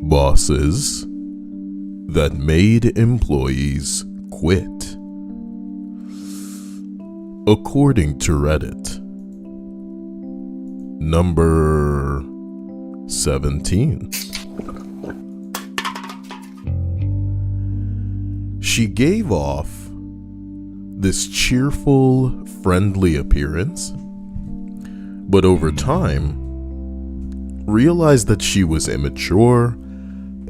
Bosses that made employees quit. According to Reddit, number 17. She gave off this cheerful, friendly appearance, but over time realized that she was immature,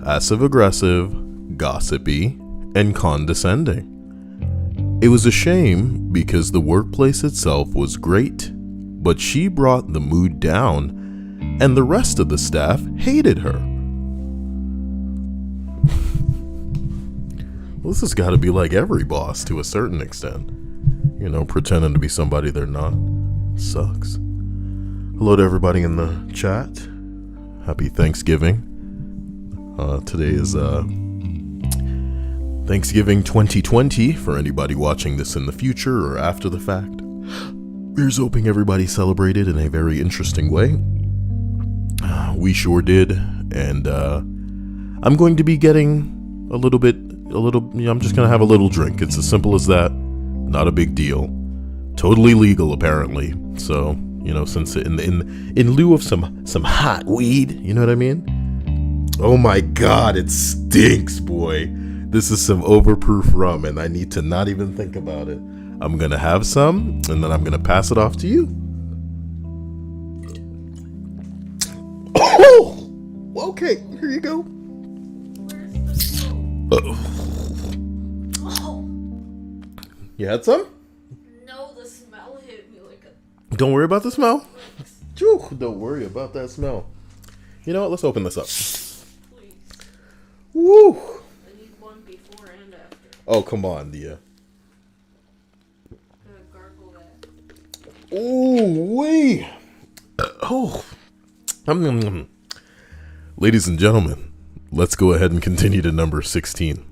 passive-aggressive, gossipy, and condescending. It was a shame because the workplace itself was great, but she brought the mood down, and the rest of the staff hated her. Well, this has got to be like every boss to a certain extent. You know, pretending to be somebody they're not. Sucks. Hello to everybody in the chat. Happy Thanksgiving. Today is Thanksgiving 2020 for anybody watching this in the future or after the fact. Here's hoping everybody celebrated in a very interesting way. We sure did, and I'm going to be getting I'm just gonna have a little drink. It's as simple as that. Not a big deal. Totally legal, apparently. So, you know, since in lieu of some hot weed, you know what I mean? Oh my God, it stinks, boy. This is some overproof rum, and I need to not even think about it. I'm gonna have some, and then I'm gonna pass it off to you. Oh, okay, here you go. You had some? No, the smell hit me like a... Don't worry about the smell. Don't worry about that smell. You know what? Let's open this up. Please. Woo! I need one before and after. Oh, come on, Dia. Gargle that. Ooh, wee. Oh. Ladies and gentlemen, let's go ahead and continue to number 16.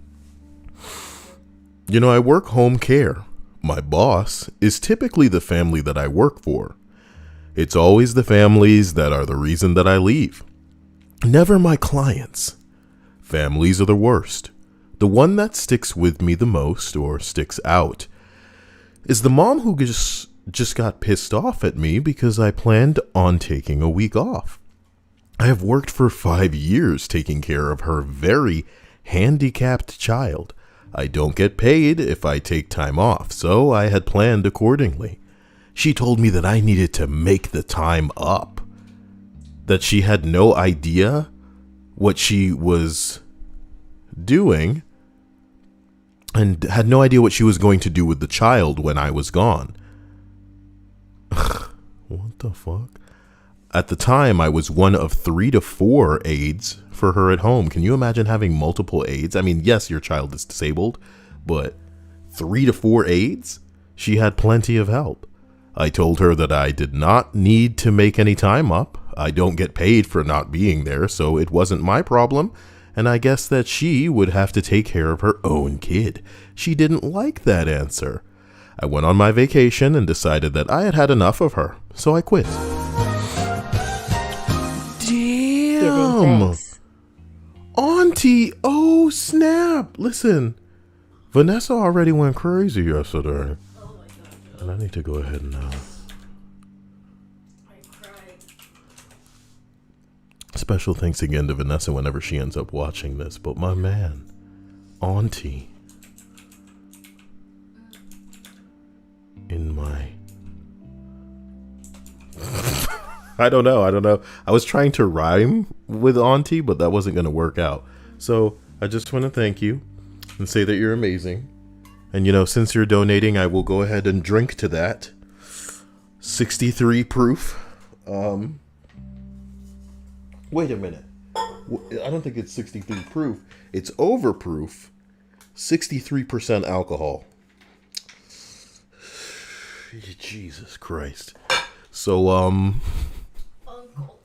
You know, I work home care. My boss is typically the family that I work for. It's always the families that are the reason that I leave. Never my clients. Families are the worst. The one that sticks with me the most, or sticks out, is the mom who just got pissed off at me because I planned on taking a week off. I have worked for 5 years taking care of her very handicapped child. I don't get paid if I take time off, so I had planned accordingly. She told me that I needed to make the time up, that she had no idea what she was doing, and had no idea what she was going to do with the child when I was gone. What the fuck? At the time, I was one of 3 to 4 aides for her at home. Can you imagine having multiple aides? I mean, yes, your child is disabled, but 3 to 4 aides? She had plenty of help. I told her that I did not need to make any time up. I don't get paid for not being there, so it wasn't my problem, and I guess that she would have to take care of her own kid. She didn't like that answer. I went on my vacation and decided that I had had enough of her, so I quit. Damn. Auntie, oh snap. Listen, Vanessa already went crazy yesterday. Oh my God. And I need to go ahead and I cried. Special thanks again to Vanessa whenever she ends up watching this. But my man, Auntie, in my... I don't know. I was trying to rhyme with Auntie, but that wasn't going to work out. So I just want to thank you and say that you're amazing. And, you know, since you're donating, I will go ahead and drink to that. 63 proof. Wait a minute. I don't think it's 63 proof. It's overproof. 63% alcohol. Jesus Christ. So, Uncle.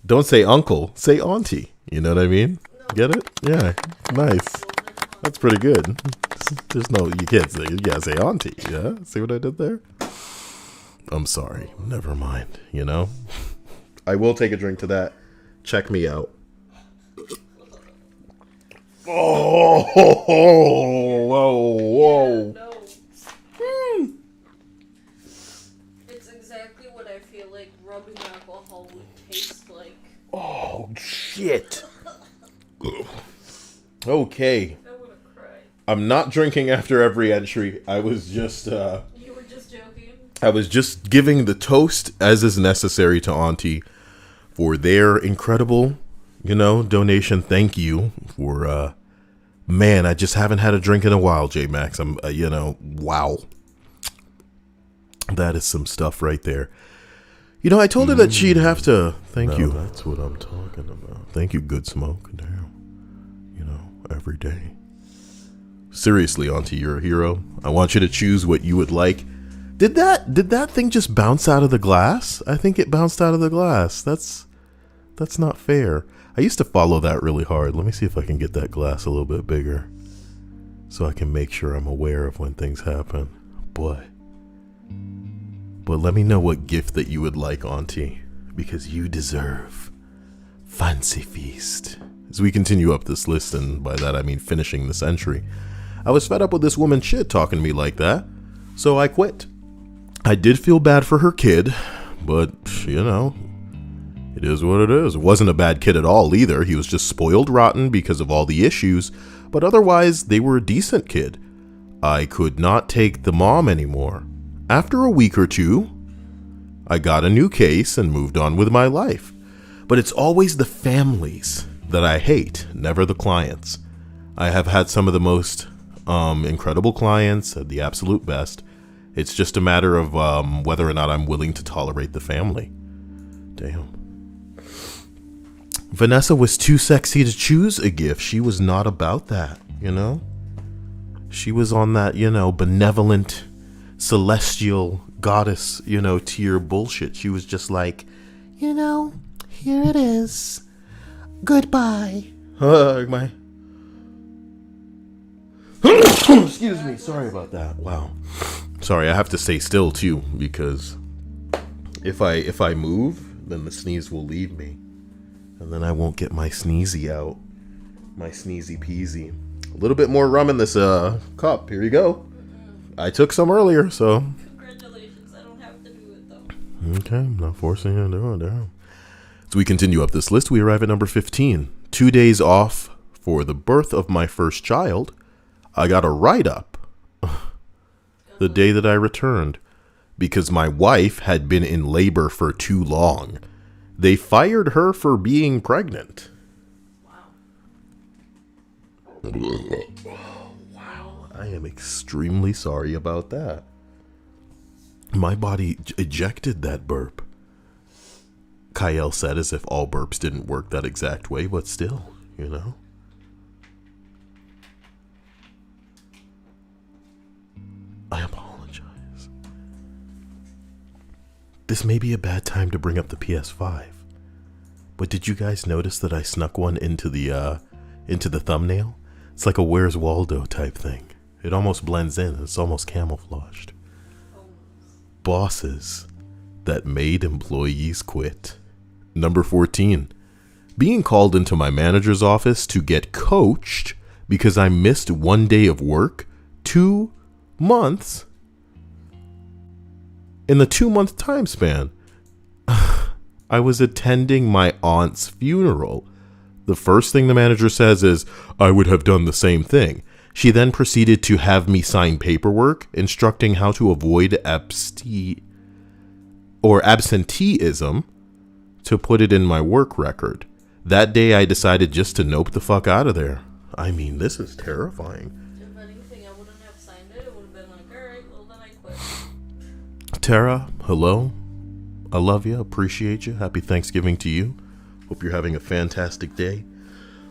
don't say uncle, say auntie. You know what I mean? No. Get it? Yeah. Nice. That's pretty good. There's no, you can't say, you gotta say auntie. Yeah? See what I did there? I'm sorry. Never mind. You know? I will take a drink to that. Check me out. Oh, whoa. No. It's exactly what I feel like rubbing alcohol would taste like. Oh, shit. Okay. I would have cried. I'm not drinking after every entry. I was just, You were just joking? I was just giving the toast as is necessary to Auntie for their incredible, donation. Thank you for, man, I just haven't had a drink in a while, J-Max. I'm, wow. That is some stuff right there. I told her that she'd have to, thank you. That's what I'm talking about. Thank you, Good Smoke. Damn. Every day. Seriously, Auntie, you're a hero. I want you to choose what you would like. Did that thing just bounce out of the glass? I think it bounced out of the glass. That's not fair. I used to follow that really hard. Let me see if I can get that glass a little bit bigger so I can make sure I'm aware of when things happen. Boy. But let me know what gift that you would like, Auntie, because you deserve fancy feast. As we continue up this list, and by that I mean finishing this entry, I was fed up with this woman shit talking to me like that, so I quit. I did feel bad for her kid, but, it is what it is. It wasn't a bad kid at all either. He was just spoiled rotten because of all the issues, but otherwise they were a decent kid. I could not take the mom anymore. After a week or two, I got a new case and moved on with my life. But it's always the families that I hate, never the clients. I have had some of the most incredible clients, the absolute best. It's just a matter of whether or not I'm willing to tolerate the family. Damn. Vanessa was too sexy to choose a gift. She was not about that, She was on that, benevolent, celestial goddess, tier bullshit. She was just like, here it is. Goodbye. Excuse me. Sorry about that. Wow. Sorry, I have to stay still too, because if I move, then the sneeze will leave me. And then I won't get my sneezy out. My sneezy peasy. A little bit more rum in this cup. Here you go. I took some earlier, so. Congratulations. I don't have to do it though. Okay, I'm not forcing you to do it. Damn. As we continue up this list, we arrive at number 15. 2 days off for the birth of my first child. I got a write-up the day that I returned because my wife had been in labor for too long. They fired her for being pregnant. Wow. I am extremely sorry about that. My body ejected that burp. Kyle said as if all burps didn't work that exact way, but still, I apologize. This may be a bad time to bring up the PS5, but did you guys notice that I snuck one into the thumbnail? It's like a Where's Waldo type thing. It almost blends in. It's almost camouflaged. Bosses that made employees quit. Number 14. Being called into my manager's office to get coached because I missed 1 day of work 2 months in the 2-month time span. I was attending my aunt's funeral. The first thing the manager says is, I would have done the same thing. She then proceeded to have me sign paperwork instructing how to avoid absenteeism to put it in my work record. That day I decided just to nope the fuck out of there. I mean, this is terrifying. If anything, I wouldn't have signed it. It would have been like, alright, well then I quit. Tara, hello. I love you, appreciate you. Happy Thanksgiving to you. Hope you're having a fantastic day.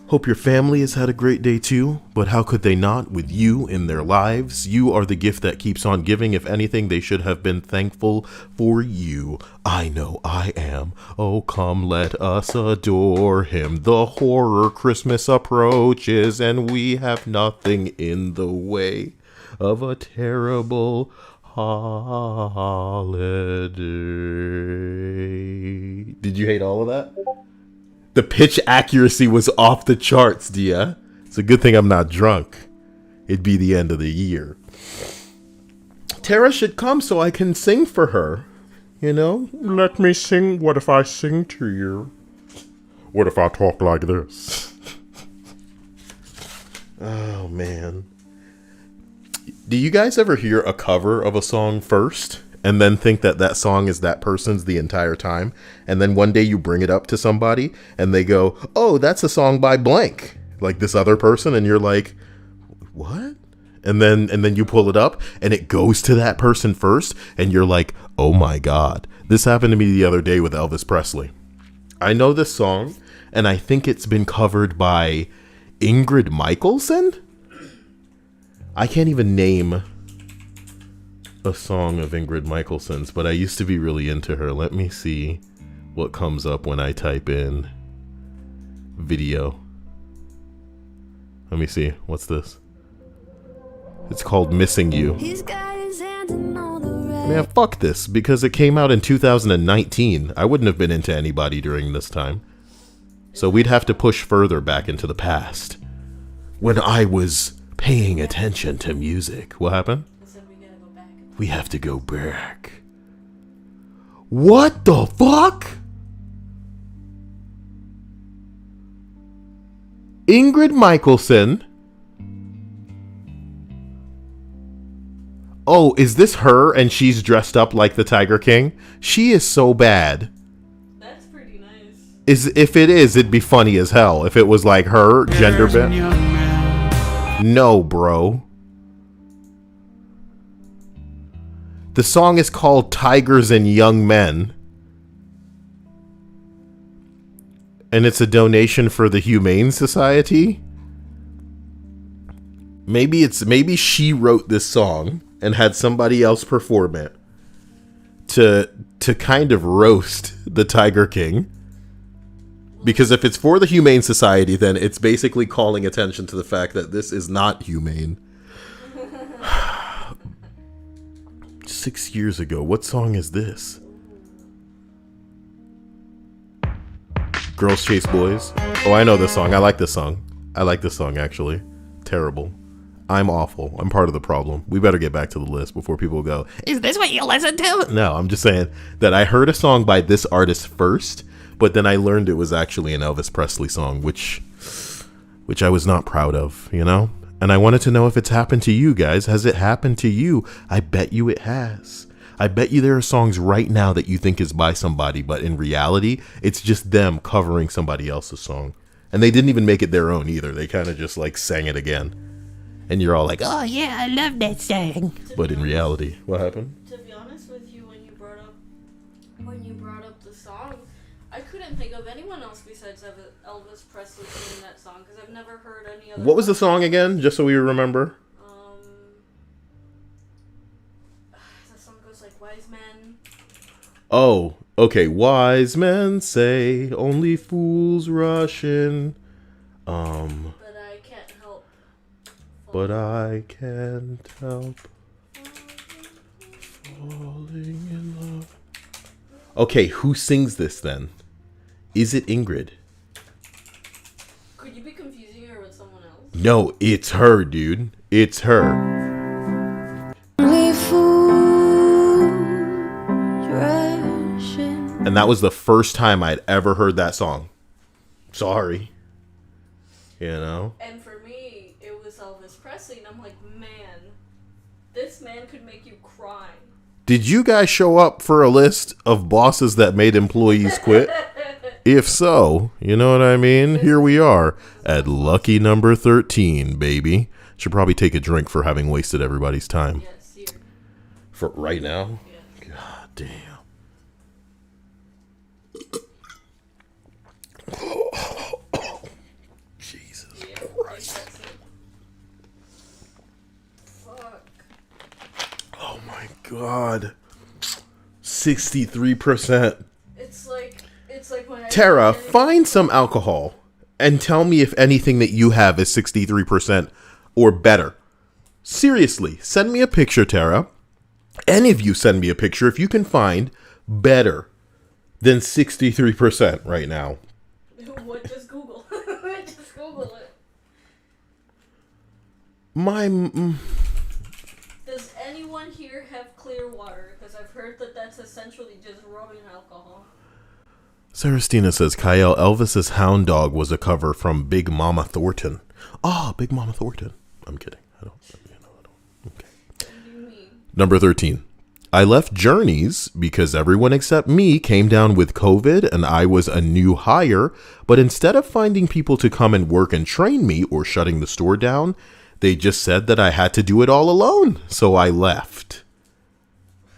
Hope your family has had a great day too, but how could they not with you in their lives? You are the gift that keeps on giving. If anything, they should have been thankful for you. I know I am. Oh, come let us adore him. The horror Christmas approaches, and we have nothing in the way of a terrible holiday. Did you hate all of that? The pitch accuracy was off the charts, Dia. It's a good thing I'm not drunk. It'd be the end of the year. Tara should come so I can sing for her. You know? Let me sing. What if I sing to you? What if I talk like this? Oh, man. Do you guys ever hear a cover of a song first and then think that that song is that person's the entire time? And then one day you bring it up to somebody and they go, oh, that's a song by blank. Like this other person. And you're like, what? And then you pull it up and it goes to that person first. And you're like, oh my God. This happened to me the other day with Elvis Presley. I know this song and I think it's been covered by Ingrid Michaelson. I can't even name a song of Ingrid Michaelson's, but I used to be really into her. Let me see what comes up when I type in video. Let me see. What's this? It's called Missing You. Man, fuck this, because it came out in 2019. I wouldn't have been into anybody during this time. So we'd have to push further back into the past. When I was paying attention to music. What happened? We have to go back. What the fuck? Ingrid Michaelson. Oh, is this her and she's dressed up like the Tiger King? She is so bad. That's pretty nice. If it is, it'd be funny as hell. If it was like her, gender bent. No, bro. The song is called Tigers and Young Men. And it's a donation for the Humane Society. Maybe she wrote this song and had somebody else perform it to kind of roast the Tiger King. Because if it's for the Humane Society, then it's basically calling attention to the fact that this is not humane. 6 years ago. What song is this? Girls Chase Boys. Oh, I know this song. I like this song. I like this song, actually. Terrible. I'm awful. I'm part of the problem. We better get back to the list before people go, is this what you listen to? No, I'm just saying that I heard a song by this artist first, but then I learned it was actually an Elvis Presley song, which I was not proud of, you know? And I wanted to know if it's happened to you guys. Has it happened to you? I bet you it has. I bet you there are songs right now that you think is by somebody, but in reality, it's just them covering somebody else's song. And they didn't even make it their own either. They kind of just like sang it again. And you're all like, oh yeah, I love that song. But in reality, what happened? To be honest with you, when you brought up the song, I couldn't think of anyone else besides Elvis Presley singing that song because I've never heard any other. What was the song again? Just so we remember. The song goes like "Wise Men." Oh, okay. Wise men say only fools rush in. But I can't help. But I can't help falling in love. Okay, who sings this then? Is it Ingrid? Could you be confusing her with someone else? No, it's her, dude. It's her. And that was the first time I'd ever heard that song. Sorry. You know? And for me, it was Elvis Presley, and I'm like, man, this man could make you cry. Did you guys show up for a list of bosses that made employees quit? If so, you know what I mean? Here we are at lucky number 13, baby. Should probably take a drink for having wasted everybody's time. Yes, here. For right now? Yes. God damn. Jesus Christ. Fuck. Oh my God. 63%. It's like when Tara, find some alcohol and tell me if anything that you have is 63% or better. Seriously, send me a picture, Tara. Any of you send me a picture if you can find better than 63% right now. What Does anyone here have clear water? Because I've heard that that's essentially just rubbing alcohol. Sarastina says, Kyle, Elvis's hound dog was a cover from Big Mama Thornton. Ah, Big Mama Thornton. I'm kidding. I don't. Okay. What do you mean? Number 13. I left Journeys because everyone except me came down with COVID and I was a new hire, but instead of finding people to come and work and train me or shutting the store down, they just said that I had to do it all alone, so I left.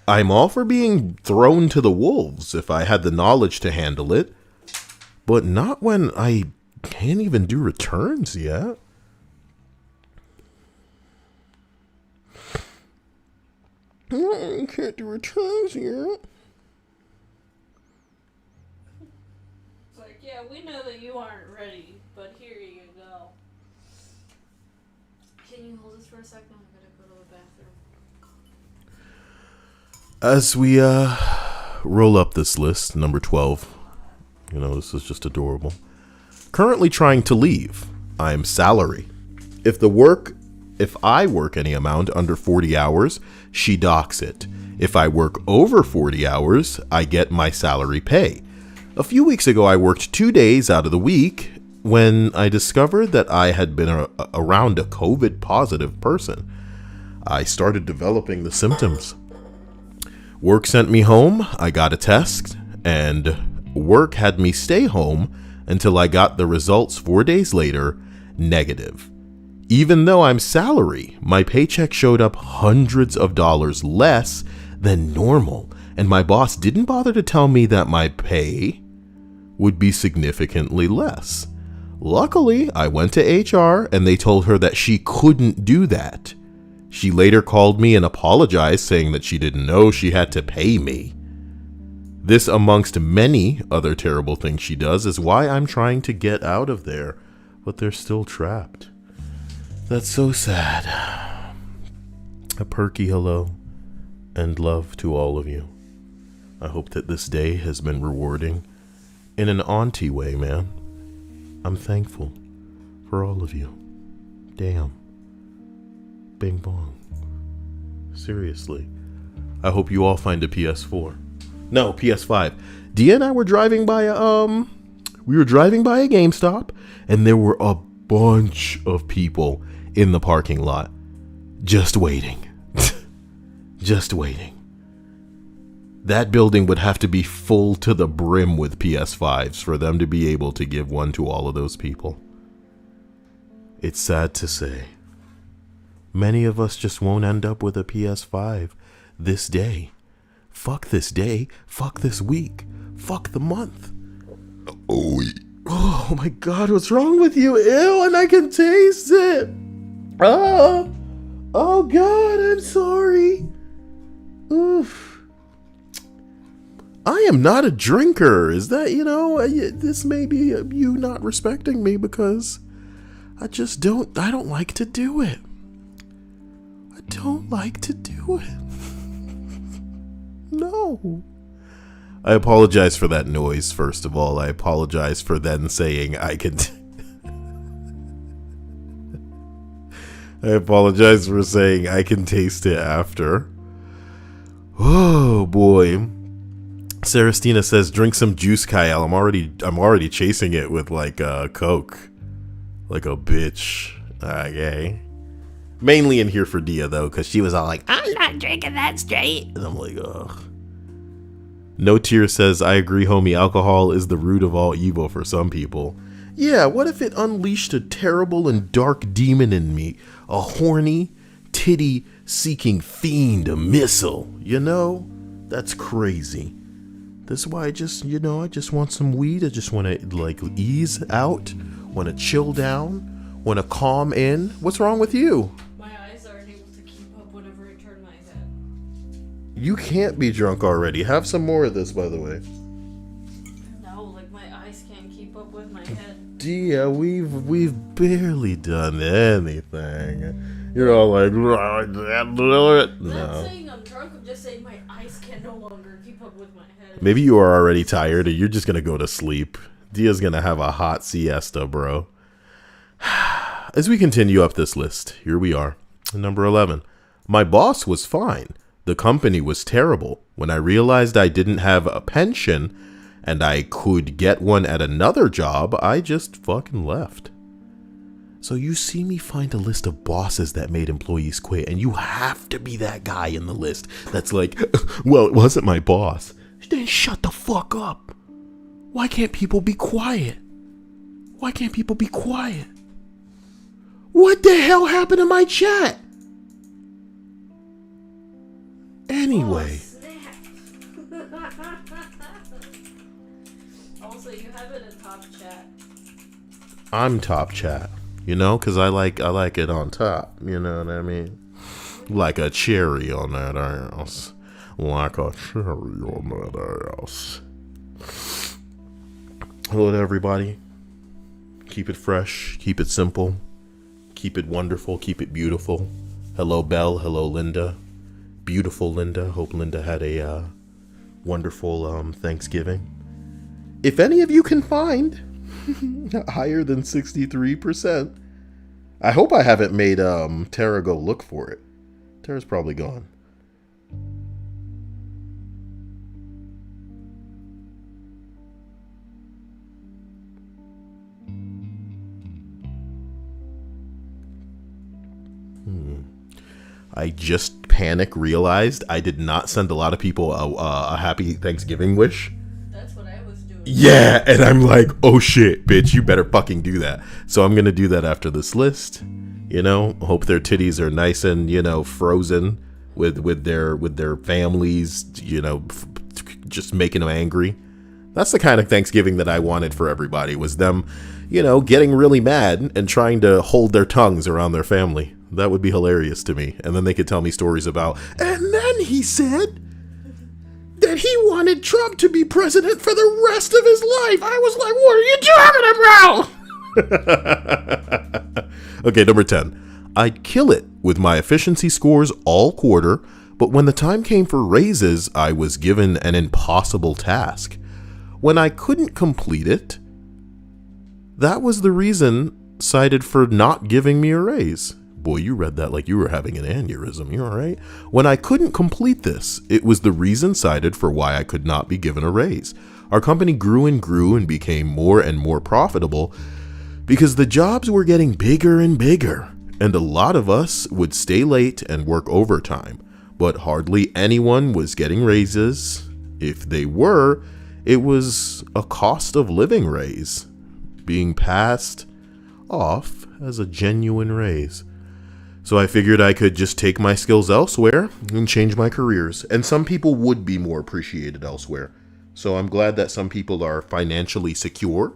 I'm all for being thrown to the wolves if I had the knowledge to handle it, but not when I can't even do returns yet. I can't do returns yet. It's like, yeah, we know that you aren't ready, but here you go. Can you hold this for a second? I'm gonna go to the bathroom. As we roll up this list, number 12, this is just adorable. Currently trying to leave. I'm salary. If I work any amount under 40 hours, she docks it. If I work over 40 hours, I get my salary pay. A few weeks ago, I worked 2 days out of the week when I discovered that I had been around a COVID positive person. I started developing the symptoms. Work sent me home, I got a test, and work had me stay home until I got the results 4 days later, negative. Even though I'm salary, my paycheck showed up hundreds of dollars less than normal, and my boss didn't bother to tell me that my pay would be significantly less. Luckily, I went to HR and they told her that she couldn't do that. She later called me and apologized, saying that she didn't know she had to pay me. This, amongst many other terrible things she does, is why I'm trying to get out of there, but they're still trapped. That's so sad. A perky hello and love to all of you. I hope that this day has been rewarding in an auntie way, man. I'm thankful for all of you. Damn. Bing bong. Seriously. I hope you all find a PS4. No, PS5. Dia and I were driving by a GameStop, and there were a bunch of people in the parking lot just waiting. Just waiting. That building would have to be full to the brim with PS5s for them to be able to give one to all of those people. It's sad to say. Many of us just won't end up with a PS5 this day. Fuck this day. Fuck this week. Fuck the month. Oh my God, what's wrong with you? Ew, and I can taste it. Oh God, I'm sorry. Oof. I am not a drinker. Is that, this may be you not respecting me because I don't like to do it. I don't like to do it. No. I apologize for that noise, first of all. I apologize for then saying I can... I apologize for saying I can taste it after. Oh, boy. Sarastina says, drink some juice, Kyle. I'm already chasing it with, Coke. Like a bitch. Okay. Mainly in here for Dia, though, because she was all like, I'm not drinking that straight. And I'm like, ugh. No Tear says, I agree, homie. Alcohol is the root of all evil for some people. Yeah, what if it unleashed a terrible and dark demon in me? A horny, titty-seeking fiend, a missile. That's crazy. That's why I just want some weed. I just want to, ease out. Want to chill down. Want to calm in. What's wrong with you? My eyes aren't able to keep up whenever I turn my head. You can't be drunk already. Have some more of this, by the way. No, my eyes can't keep up with my head. Dia, we've barely done anything. You're all like, no. I'm not saying I'm drunk. I'm just saying my eyes can no longer keep up with my head. Maybe you are already tired, or you're just gonna go to sleep. Dia's gonna have a hot siesta, bro. As we continue up this list, here we are. Number 11. My boss was fine. The company was terrible. When I realized I didn't have a pension and I could get one at another job, I just fucking left. So you see me find a list of bosses that made employees quit, and you have to be that guy in the list that's like, well, it wasn't my boss. Then shut the fuck up. Why can't people be quiet? Why can't people be quiet? What the hell happened to my chat? Anyway. Also, you have it in top chat. I'm top chat, you know, because I like it on top, you know what I mean? Like a cherry on that ass. Like a cherry on that ass. Hello to everybody. Keep it fresh, keep it simple, keep it wonderful, keep it beautiful. Hello, Belle. Hello, Linda. Beautiful Linda. Hope Linda had a wonderful Thanksgiving. If any of you can find higher than 63%, I hope I haven't made Tara go look for it. Tara's probably gone. I just realized I did not send a lot of people a happy Thanksgiving wish. That's what I was doing. Yeah, and I'm like, oh shit, bitch, you better fucking do that. So I'm gonna do that after this list. You know, hope their titties are nice and, you know, frozen with their families, you know, just making them angry. That's the kind of Thanksgiving that I wanted for everybody, was them, you know, getting really mad and trying to hold their tongues around their family. That would be hilarious to me. And then they could tell me stories about, and then he said that he wanted Trump to be president for the rest of his life. I was like, what are you talking about? Okay, number 10. I'd kill it with my efficiency scores all quarter, but when the time came for raises, I was given an impossible task. When I couldn't complete it, that was the reason cited for not giving me a raise. Boy, you read that like you were having an aneurysm. You all right? When I couldn't complete this, it was the reason cited for why I could not be given a raise. Our company grew and became more and more profitable because the jobs were getting bigger and bigger, and a lot of us would stay late and work overtime, but hardly anyone was getting raises. If they were, it was a cost of living raise being passed off as a genuine raise. So I figured I could just take my skills elsewhere and change my careers. And some people would be more appreciated elsewhere. So I'm glad that some people are financially secure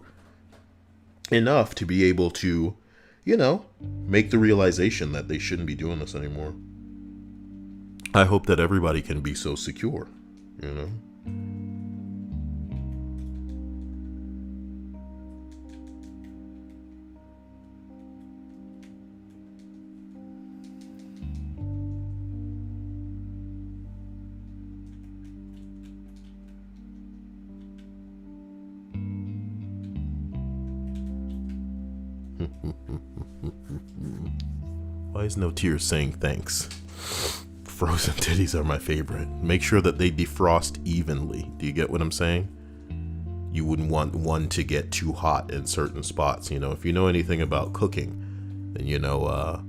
enough to be able to, you know, make the realization that they shouldn't be doing this anymore. I hope that everybody can be so secure, you know. Why is no tears saying thanks? Frozen titties are my favorite. Make sure that they defrost evenly. Do you get what I'm saying? You wouldn't want one to get too hot in certain spots. You know, if you know anything about cooking, then you know,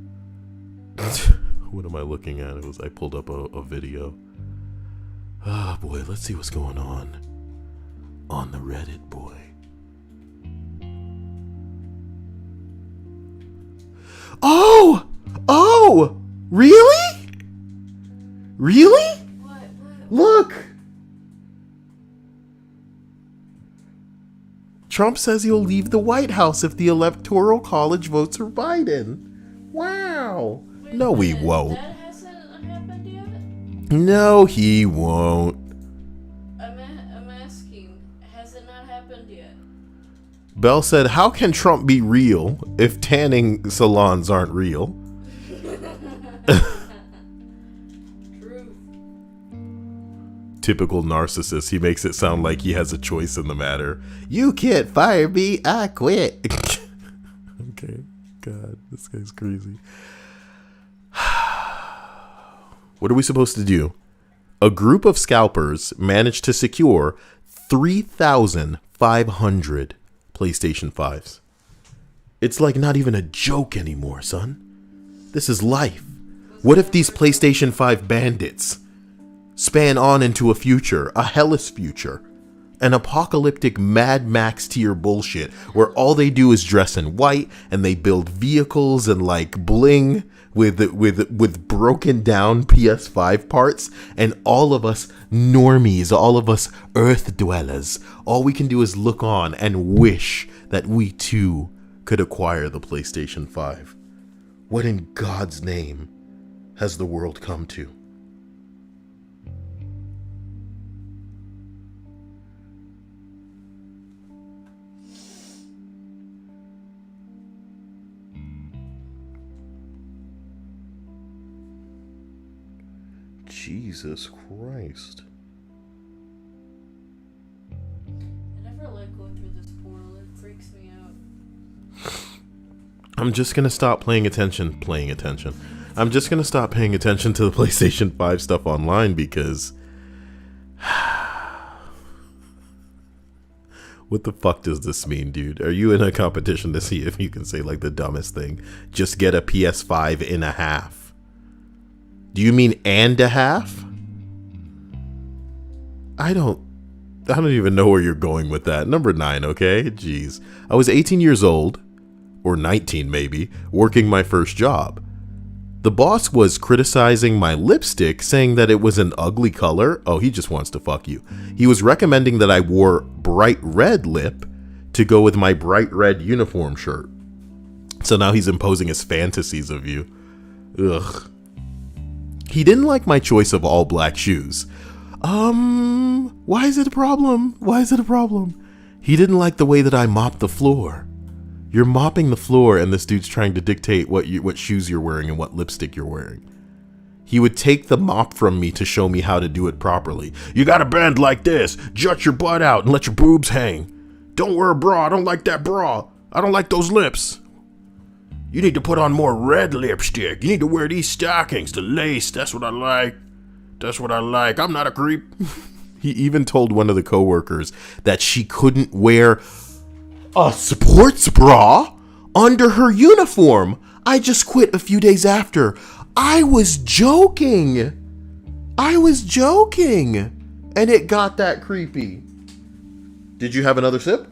what am I looking at? I pulled up a video. Ah, boy, let's see what's going on the Reddit, boy. Oh, really? Really? What? Look. Trump says he'll leave the White House if the Electoral College votes for Biden. Wow. Wait, No, he won't. That hasn't happened yet? No, he won't. I'm asking, has it not happened yet? Bell said, how can Trump be real if tanning salons aren't real? True. Typical narcissist. He makes it sound like he has a choice in the matter. You can't fire me, I quit. Okay. God, this guy's crazy. What are we supposed to do? A group of scalpers managed to secure 3,500 PlayStation 5s. It's like not even a joke anymore, son. This is life. What if these PlayStation 5 bandits span on into a future, a hellish future, an apocalyptic Mad Max tier bullshit where all they do is dress in white and they build vehicles and like bling with broken down PS5 parts, and all of us normies, all of us earth dwellers, all we can do is look on and wish that we too could acquire the PlayStation 5. What in God's name has the world come to? Jesus Christ. I never like going through this portal. It freaks me out. I'm just gonna stop paying attention. I'm just gonna stop paying attention to the PlayStation 5 stuff online because what the fuck does this mean, dude? Are you in a competition to see if you can say like the dumbest thing? Just get a PS5 in a half. Do you mean and a half? I don't even know where you're going with that. Number 9, okay? Jeez. I was 18 years old, or 19 maybe, working my first job. The boss was criticizing my lipstick, saying that it was an ugly color. Oh, he just wants to fuck you. He was recommending that I wore bright red lip to go with my bright red uniform shirt. So now he's imposing his fantasies of you. Ugh. He didn't like my choice of all black shoes. Why is it a problem? He didn't like the way that I mopped the floor. You're mopping the floor and this dude's trying to dictate what shoes you're wearing and what lipstick you're wearing. He would take the mop from me to show me how to do it properly. You gotta bend like this, jut your butt out and let your boobs hang. Don't wear a bra, I don't like that bra. I don't like those lips. You need to put on more red lipstick. You need to wear these stockings, the lace. That's what I like. I'm not a creep. He even told one of the coworkers that she couldn't wear a sports bra under her uniform. I just quit a few days after. I was joking. And it got that creepy. Did you have another sip?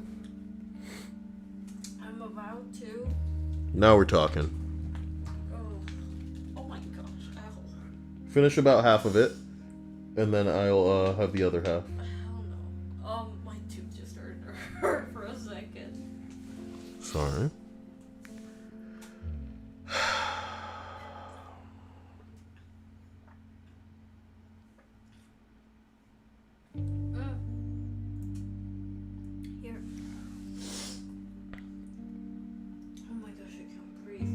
Now we're talking. Oh my gosh. Ow. Finish about half of it, and then I'll have the other half. Hell no. My tooth just started to hurt for a second. Sorry. Here. Oh my gosh, I can't breathe.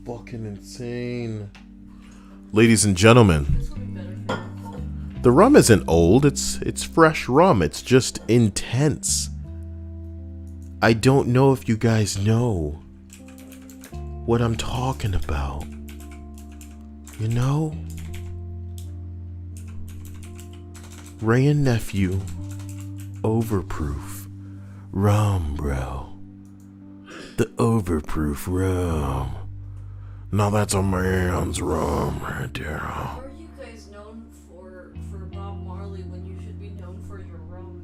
Fucking insane. Ladies and gentlemen, This will be better for you. the rum isn't old, it's fresh rum, it's just intense. I don't know if you guys know what I'm talking about. You know? Ray and Nephew, overproof rum, bro. The overproof rum. Now that's a man's rum right there. How are you guys known for Bob Marley when you should be known for your rum?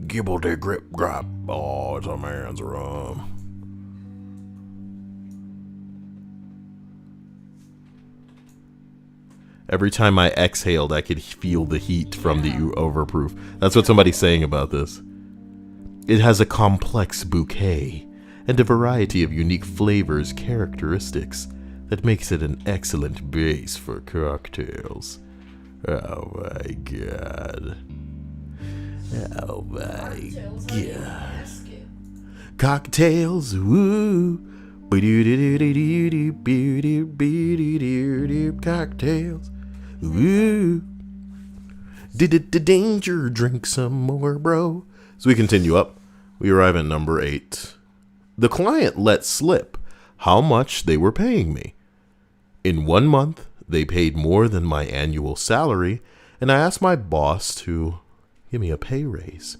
Gibble de grip grop. Oh, it's a man's rum. Every time I exhaled, I could feel the heat from the overproof. That's what somebody's saying about this. It has a complex bouquet and a variety of unique flavors characteristics that makes it an excellent base for cocktails. Oh my god. Oh my Cocktails, how do you god. ask it? Cocktails, woo, Cocktails. Ooh. Danger, drink some more, bro. So we continue up. We arrive at number 8. The client let slip how much they were paying me. In 1 month, they paid more than my annual salary, and I asked my boss to give me a pay raise.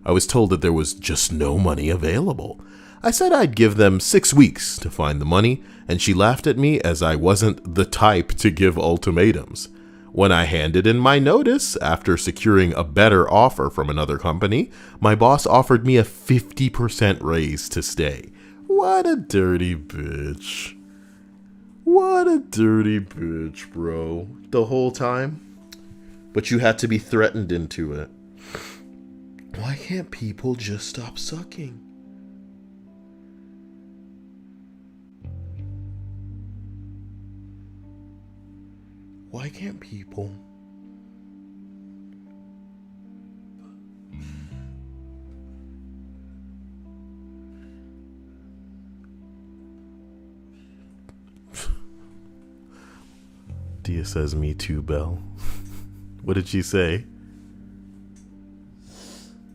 I was told that there was just no money available. I said I'd give them 6 weeks to find the money, and she laughed at me as I wasn't the type to give ultimatums. When I handed in my notice, after securing a better offer from another company, my boss offered me a 50% raise to stay. What a dirty bitch. What a dirty bitch, bro. The whole time? But you had to be threatened into it. Why can't people just stop sucking? Why can't people? Dia says, me too, Belle. What did she say?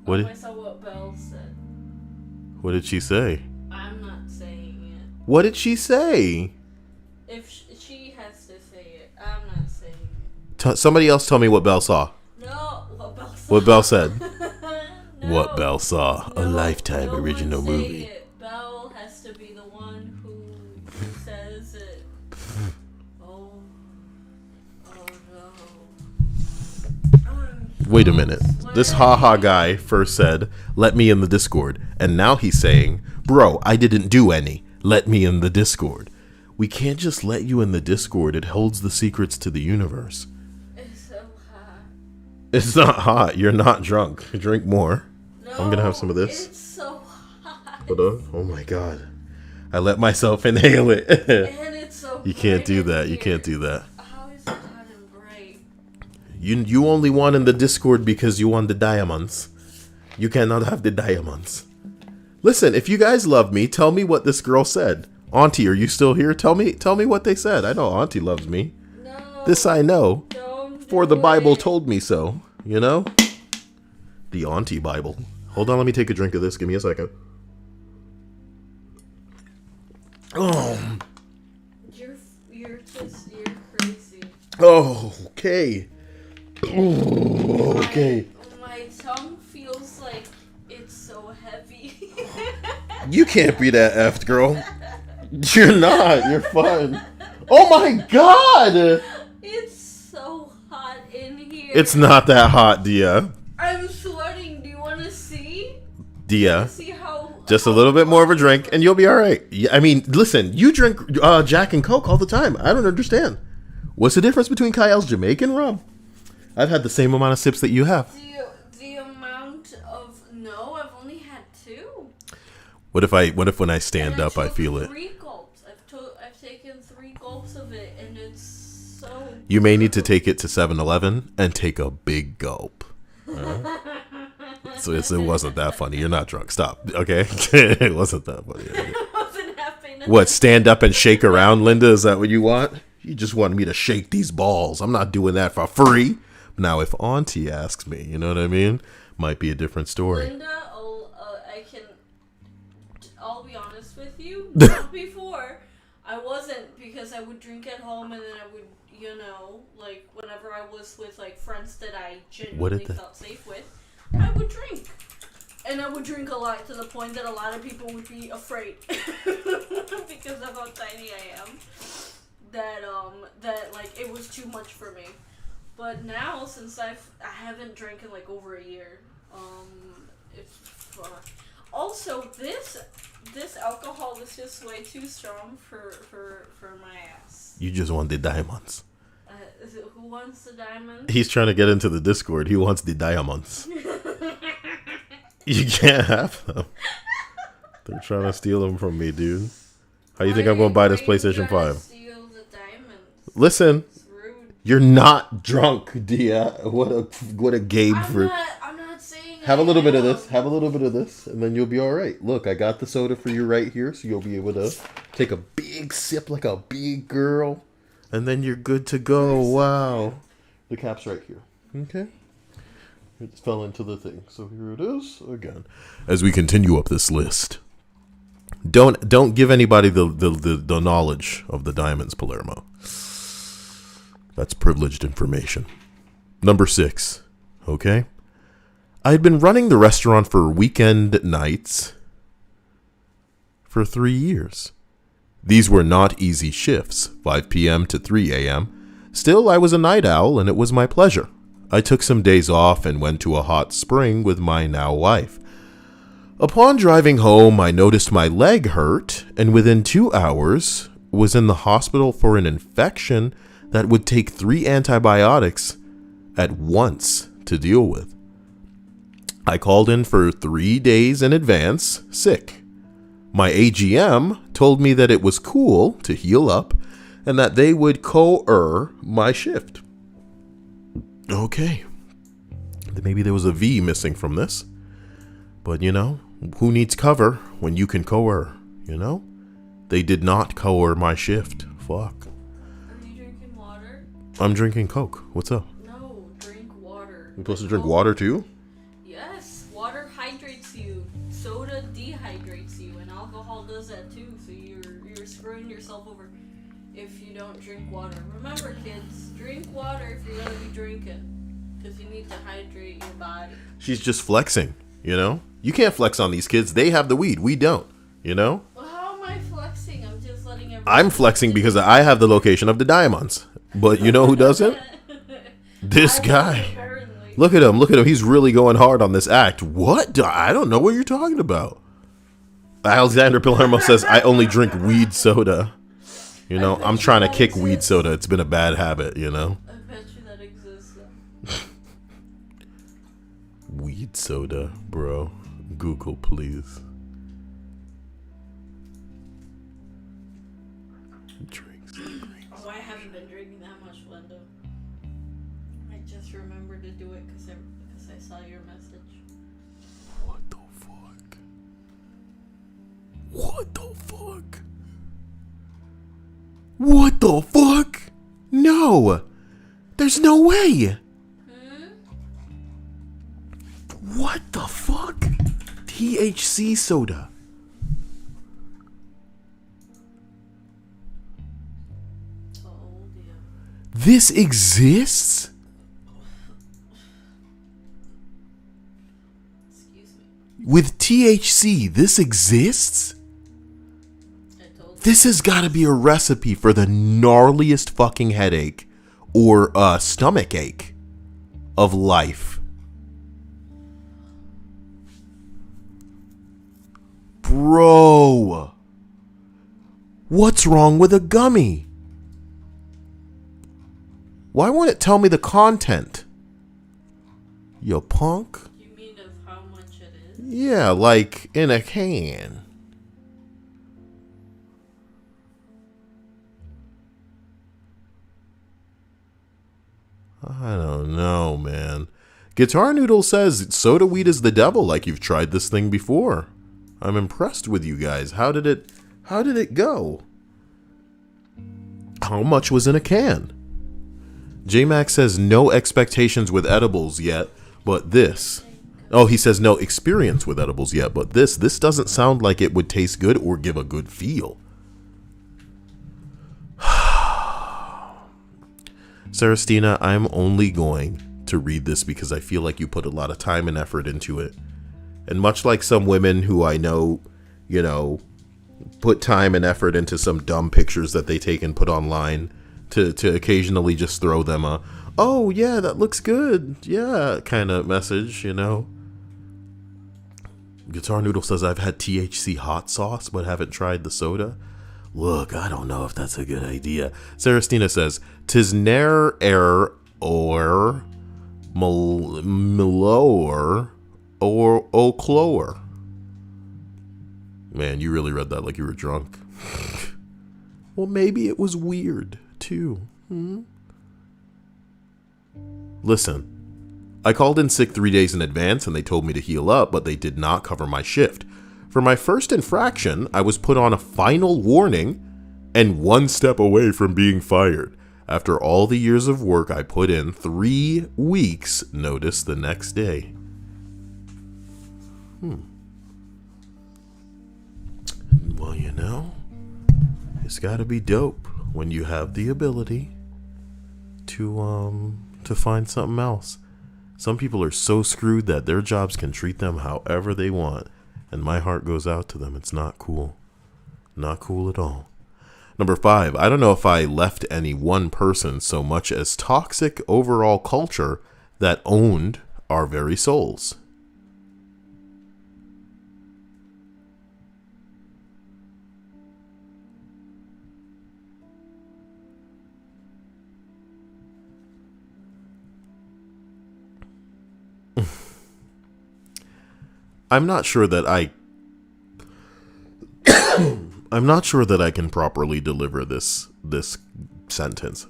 I saw what Belle said. What did she say? I'm not saying it. What did she say? If she has to say it, I'm not saying it. Somebody else tell me what Belle saw. No, what Belle saw. What Belle said. No, What Belle saw. A Lifetime no original one say movie. It. Belle has to be the one who says it. Oh no. Wait a minute. This haha guy first said, let me in the Discord. And now he's saying, bro, I didn't do any. Let me in the Discord. We can't just let you in the Discord. It holds the secrets to the universe. It's so hot. It's not hot. You're not drunk. Drink more. No, I'm going to have some of this. It's so hot. Hold on. Oh my God. I let myself inhale it. And it's so You can't bright do in that. You here. can't do that. How is it hot and bright? You only won in the Discord because you won the diamonds. You cannot have the diamonds. Listen, if you guys love me, tell me what this girl said. Auntie, are you still here? Tell me what they said. I know Auntie loves me. No. This I know. Don't For the do Bible it. told me so. You know? The Auntie Bible. Hold on, let me take a drink of this. Give me a second. Oh. You're crazy. Oh, okay. Oh, okay. My tongue feels like it's so heavy. You can't be that effed, girl. You're not. You're fine. Oh my God! It's so hot in here. It's not that hot, Dia. I'm sweating. Do you want to see? Dia. See how? Just a little bit more of a drink, and you'll be all right. I mean, listen, you drink Jack and Coke all the time. I don't understand. What's the difference between Kyle's Jamaican rum? I've had the same amount of sips that you have. The amount of I've only had 2. What if when I stand And up I took feel it? 3 gulps. I've taken 3 gulps of it, and it's so. You may need to take it to 7-Eleven and take a big gulp. So it wasn't that funny. You're not drunk. Stop. Okay? It wasn't that funny. It wasn't happening. What, stand up and shake around, Linda? Is that what you want? You just want me to shake these balls. I'm not doing that for free. Now, if Auntie asks me, you know what I mean? Might be a different story. Linda, I'll be honest with you. Not before, I wasn't, because I would drink at home, and then I would, like whenever I was with like friends that I genuinely felt safe with, I would drink. And I would drink a lot, to the point that a lot of people would be afraid because of how tiny I am. That like it was too much for me. But now, since I haven't drank in like over a year, it's also this alcohol is just way too strong for my ass. You just want the diamonds. Who wants the diamonds? He's trying to get into the Discord. He wants the diamonds. You can't have them. They're trying to steal them from me, dude. How you think I'm going to buy this PlayStation 5? Steal the diamonds. Listen, It's rude. you're not drunk, Dia. What a game for... I'm not saying Have a little bit of this. Have a little bit of this, and then you'll be all right. Look, I got the soda for you right here, so you'll be able to take a big sip like a big girl, and then you're good to go. Wow. The cap's right here. Okay. It just fell into the thing. So here it is again. As we continue up this list, don't give anybody the knowledge of the diamonds, Palermo. That's privileged information. Number 6. Okay. I had been running the restaurant for weekend nights for 3 years. These were not easy shifts, 5 p.m. to 3 a.m. Still, I was a night owl, and it was my pleasure. I took some days off and went to a hot spring with my now wife. Upon driving home, I noticed my leg hurt, and within 2 hours was in the hospital for an infection that would take 3 antibiotics at once to deal with. I called in for 3 days in advance, sick. My AGM told me that it was cool to heal up and that they would co-er my shift. Okay. Maybe there was a V missing from this. But, who needs cover when you can co-er, They did not co-er my shift. Fuck. Are you drinking water? I'm drinking Coke. What's up? No, drink water. You're supposed to drink water too? Yes, water hydrates you. Soda dehydrates you, and alcohol does that too. So you're screwing yourself over if you don't drink water. Remember, kids, drink water if you're gonna be drinking, because you need to hydrate your body. She's just flexing, You can't flex on these kids. They have the weed. We don't, Well, how am I flexing? I'm just letting everyone. I'm flexing because I have the location of the diamonds. But you know who doesn't? This guy. Apparently. Look at him. He's really going hard on this act. What? I don't know what you're talking about. Alexander Palermo says, I only drink weed soda. I'm trying to kick weed soda. It's been a bad habit, I bet you that exists. Weed soda, bro. Google, please. Drinks. Oh, I haven't been drinking that much, Linda. I just remembered to do it because I saw your message. What the fuck? What the fuck? What the fuck? No! There's no way! What the fuck? THC soda. Oh, dear. This exists? Excuse me. With THC, this exists? This has got to be a recipe for the gnarliest fucking headache or stomach ache of life. Bro, what's wrong with a gummy? Why won't it tell me the content? You punk? You mean of how much it is? Yeah, like in a can. I don't know, man. Guitar Noodle says soda weed is the devil, like you've tried this thing before. I'm impressed with you guys. How did it go? How much was in a can? J-Mac says no expectations with edibles yet, but this. Oh, he says no experience with edibles yet, but this doesn't sound like it would taste good or give a good feel. Sarastina, I'm only going to read this because I feel like you put a lot of time and effort into it. And much like some women who I know, put time and effort into some dumb pictures that they take and put online to occasionally just throw them a, oh yeah, that looks good, yeah, kind of message, Guitar Noodle says, I've had THC hot sauce but haven't tried the soda. Look, I don't know if that's a good idea. Sarastina says, "'Tis ne'er air or millower or o'clower." Man, you really read that like you were drunk. Well, maybe it was weird, too. Listen, I called in sick 3 days in advance and they told me to heal up, but they did not cover my shift. For my first infraction, I was put on a final warning and one step away from being fired. After all the years of work I put in, 3 weeks notice the next day. Well, you know, it's gotta be dope when you have the ability to find something else. Some people are so screwed that their jobs can treat them however they want, and my heart goes out to them. It's not cool. Not cool at all. Number 5, I don't know if I left any one person so much as toxic overall culture that owned our very souls. I'm not sure that I can properly deliver this sentence.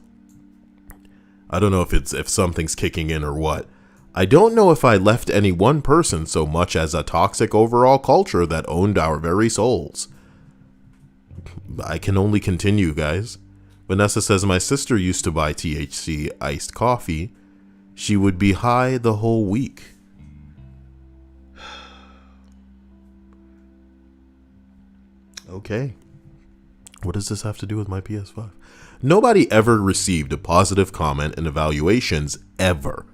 I don't know if something's kicking in or what. I don't know if I left any one person so much as a toxic overall culture that owned our very souls. I can only continue, guys. Vanessa says, my sister used to buy THC iced coffee. She would be high the whole week. Okay. What does this have to do with my PS5? Nobody ever received a positive comment in evaluations, ever.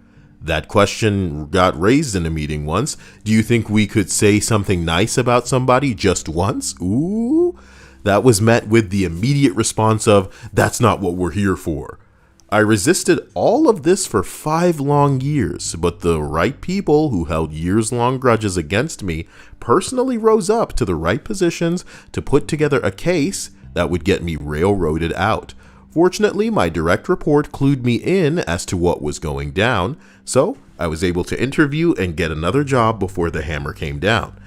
That question got raised in a meeting once. Do you think we could say something nice about somebody just once? Ooh. That was met with the immediate response of, that's not what we're here for. I resisted all of this for 5 long years, but the right people who held years-long grudges against me personally rose up to the right positions to put together a case that would get me railroaded out. Fortunately, my direct report clued me in as to what was going down, so I was able to interview and get another job before the hammer came down.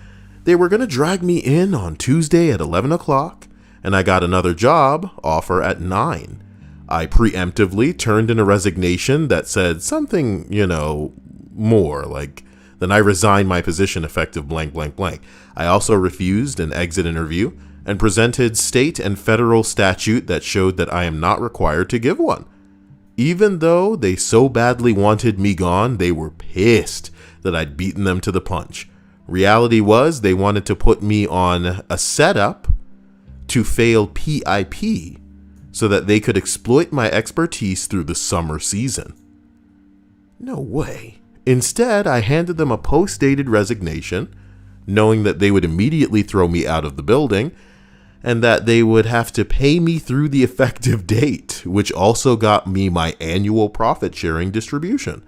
They were going to drag me in on Tuesday at 11 o'clock, and I got another job offer at 9. I preemptively turned in a resignation that said something, more like, then I resigned my position effective blank, blank, blank. I also refused an exit interview and presented state and federal statute that showed that I am not required to give one. Even though they so badly wanted me gone, they were pissed that I'd beaten them to the punch. Reality was they wanted to put me on a setup to fail PIP so that they could exploit my expertise through the summer season. No way. Instead, I handed them a post-dated resignation, knowing that they would immediately throw me out of the building and that they would have to pay me through the effective date, which also got me my annual profit-sharing distribution.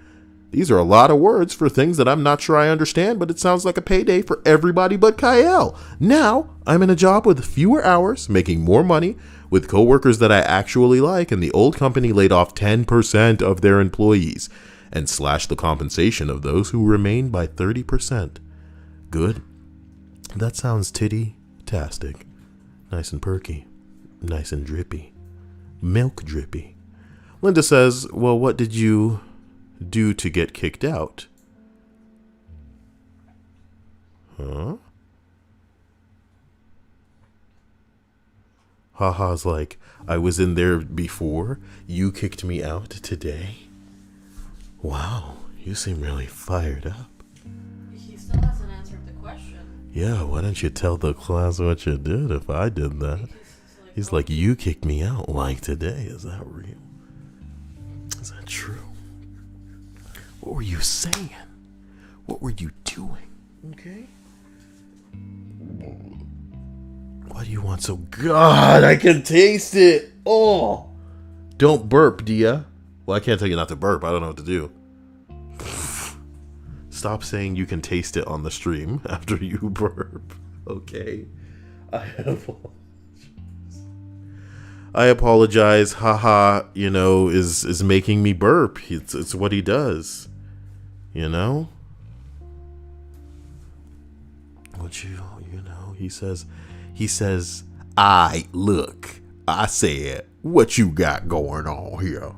These are a lot of words for things that I'm not sure I understand, but it sounds like a payday for everybody but Kyle. Now, I'm in a job with fewer hours, making more money, with coworkers that I actually like, and the old company laid off 10% of their employees and slashed the compensation of those who remained by 30%. Good. That sounds titty-tastic. Nice and perky. Nice and drippy. Milk drippy. Linda says, well, what did you do to get kicked out? Huh? Haha's like, I was in there before. You kicked me out today. Wow, you seem really fired up. He still hasn't answered the question. Yeah, why don't you tell the class what you did if I did that? He's like, you kicked me out like today. Is that real? Is that true? What were you saying? What were you doing? Okay. Why do you want so... God, I can taste it. Oh. Don't burp, Dia. Well, I can't tell you not to burp. I don't know what to do. Stop saying you can taste it on the stream after you burp. Okay. I apologize. Haha, is making me burp. It's what he does. He says, look, I said, what you got going on here?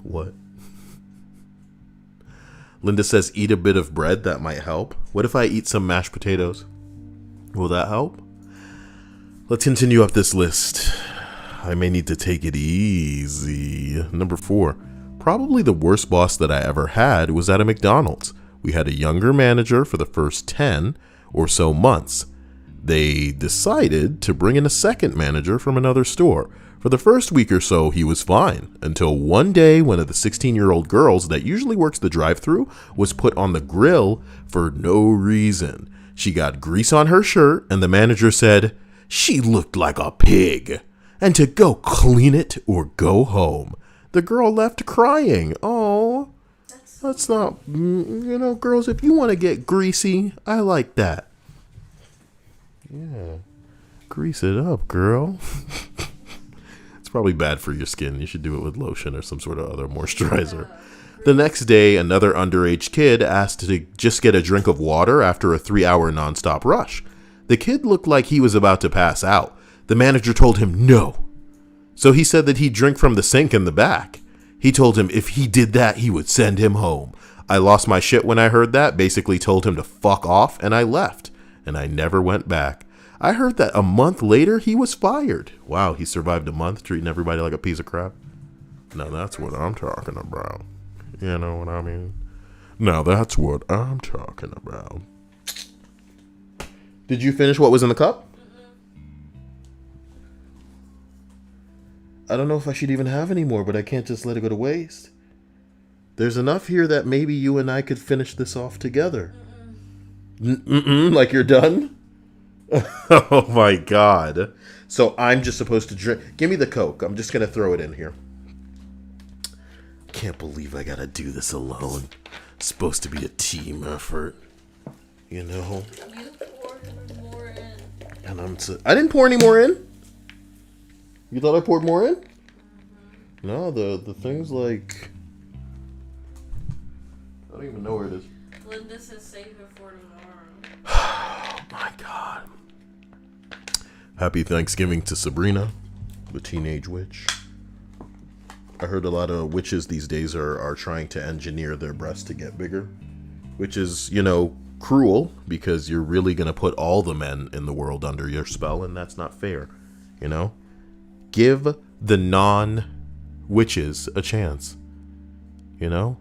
What? Linda says, eat a bit of bread. That might help. What if I eat some mashed potatoes? Will that help? Let's continue up this list. I may need to take it easy. Number 4. Probably the worst boss that I ever had was at a McDonald's. We had a younger manager for the first 10 or so months. They decided to bring in a second manager from another store. For the first week or so, he was fine, until one day one of the 16-year-old girls that usually works the drive-thru was put on the grill for no reason. She got grease on her shirt, and the manager said she looked like a pig, and to go clean it or go home. The girl left crying. Oh, that's not, girls, if you want to get greasy, I like that. Yeah, grease it up, girl. It's probably bad for your skin. You should do it with lotion or some sort of other moisturizer. The next day, another underage kid asked to just get a drink of water after a 3-hour nonstop rush. The kid looked like he was about to pass out. The manager told him no. So he said that he'd drink from the sink in the back. He told him if he did that, he would send him home. I lost my shit when I heard that, basically told him to fuck off, and I left. And I never went back. I heard that a month later, he was fired. Wow, he survived a month treating everybody like a piece of crap. Now that's what I'm talking about. You know what I mean? Now that's what I'm talking about. Did you finish what was in the cup? I don't know if I should even have any more, but I can't just let it go to waste. There's enough here that maybe you and I could finish this off together. Like you're done? Oh my God. So I'm just supposed to drink. Give me the Coke. I'm just going to throw it in here. Can't believe I got to do this alone. It's supposed to be a team effort. You know? You poured more in. And I didn't pour any more in. You thought I poured more in? Mm-hmm. No, the thing's like... I don't even know where it is. Linda says save it for tomorrow. Oh my God. Happy Thanksgiving to Sabrina, the teenage witch. I heard a lot of witches these days are trying to engineer their breasts to get bigger, which is, cruel because you're really going to put all the men in the world under your spell, and that's not fair, Give the non-witches a chance.